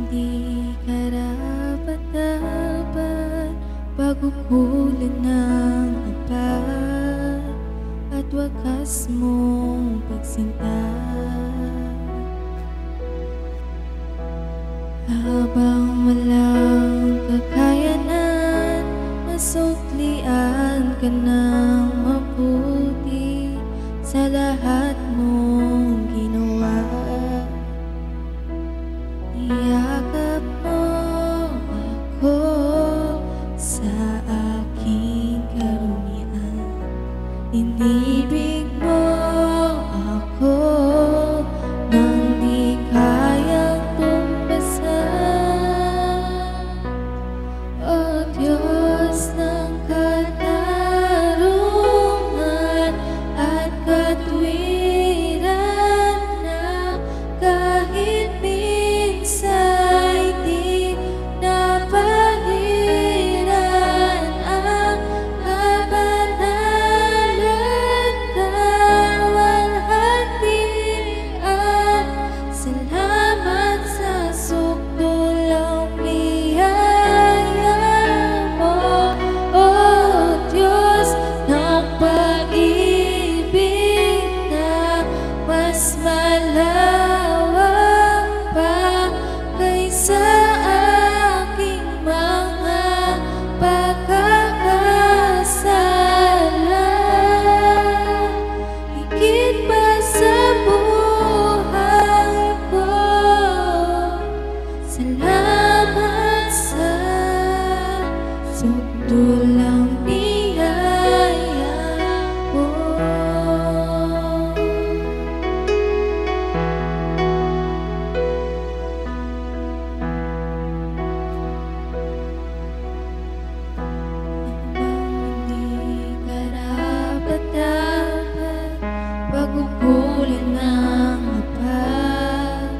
Di karapat-dapat pagkukulan ng apat at wakas mong pagsinta. Habang walang kakayanan, masuklian ka ng mabuti sa lahat mong ginawa. Iyakap mo ako sa aking karumian, inibig mo ako nang di kayang tumpasan. O Diyos ng katarungan at katwiran, na kahit minsa'y di napahiran ang kabanalan, kalwalhatian. Salamat sa sukdulang biyaya mo, O Diyos ng pag-ibig na mas malawak pa kaysa aking mga pagkakasala. Higit pa sa buhay ko, salamat sa sukdulang biyaya mo. Di karapat-dapat pagkukulan ng apat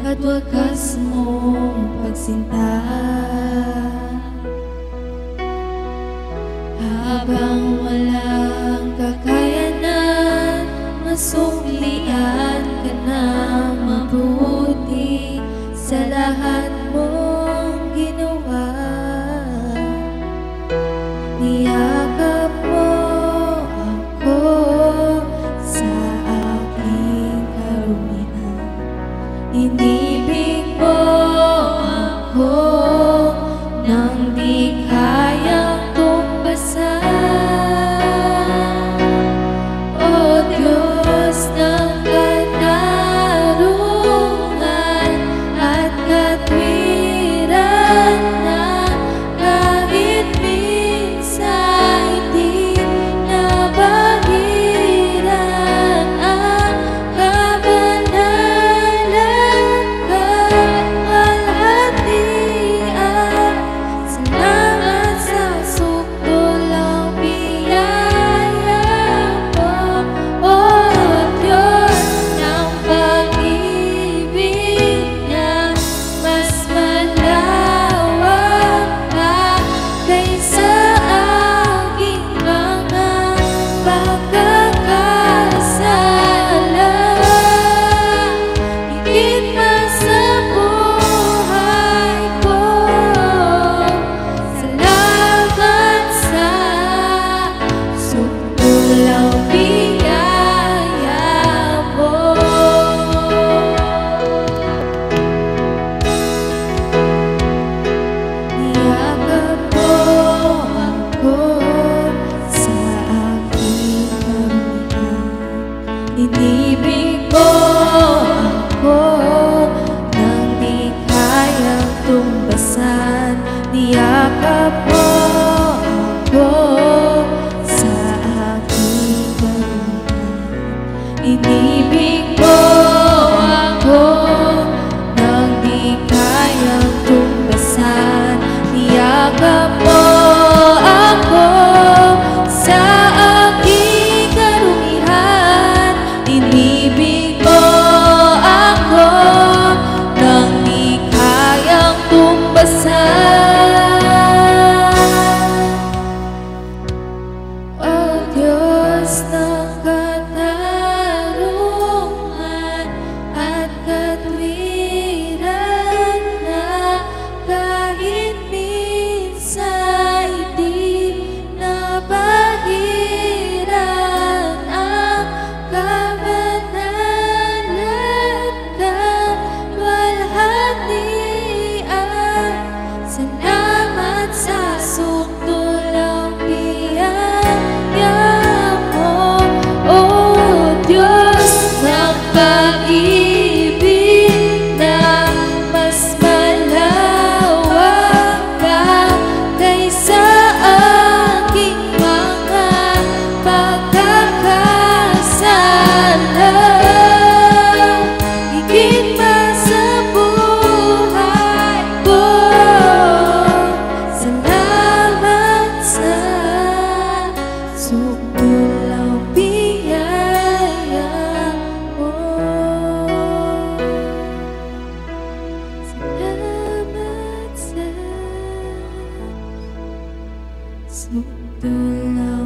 at wakas mong pagsinta. Habang walang kakayanan, masuklian ka ng mabuti sa lahat mong ginawa. Niyakap mo ako sa aking karumian, inibig mo ako nang di kayang tumpasan. O Diyos ng katarungan at katwiran, na kahit minsa'y di napahiran ang kabanalan, kalwalhatian. Sukdul ang biyaya mo. Salamat sa sukdul ang